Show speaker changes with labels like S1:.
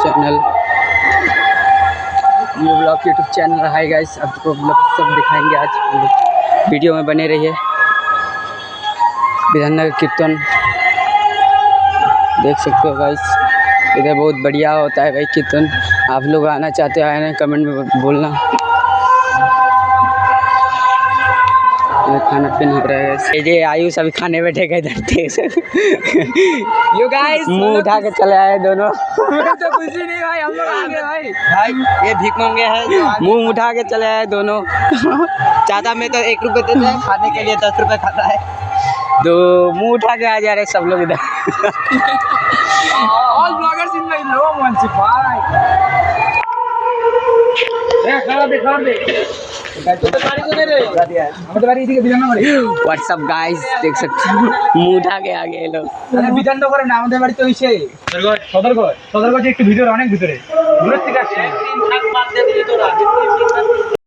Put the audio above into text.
S1: Channel YouTube channel है guys. आपको सब दिखाएंगे आज, वीडियो में बने रहिए। विधाननगर कीर्तन देख सकते हो गाइस, इधर बहुत बढ़िया होता है भाई कीर्तन। आप लोग आना चाहते हो आए ना, कमेंट में बोलना। खाना पीना हो रहा है। ये आयुष अभी खाने बैठे गए यू गाइस, मुंह उठा के चले आए दोनों। तो कुछ भी नहीं भाई, हम लोग आएंगे भाई ये भीख मांगे हैं, मुंह उठा के चले आए दोनों।
S2: ज्यादा में तो 1 रुपये देते हैं, खाने के लिए 10 रुपये खाता है।
S1: तो मुंह उठा के आ जा रहे सब लोग इधर।
S2: All bloggers in my low municipal.
S1: WhatsApp guys, देख सकते हो मुंह उठा के आ गए लोग।
S2: বিধাননগরের না, আমাদের বাড়ি তো হইছে সদরঘাট। সদরঘাট একটু ভিতরে, অনেক ভিতরে, দূর থেকে আসছে।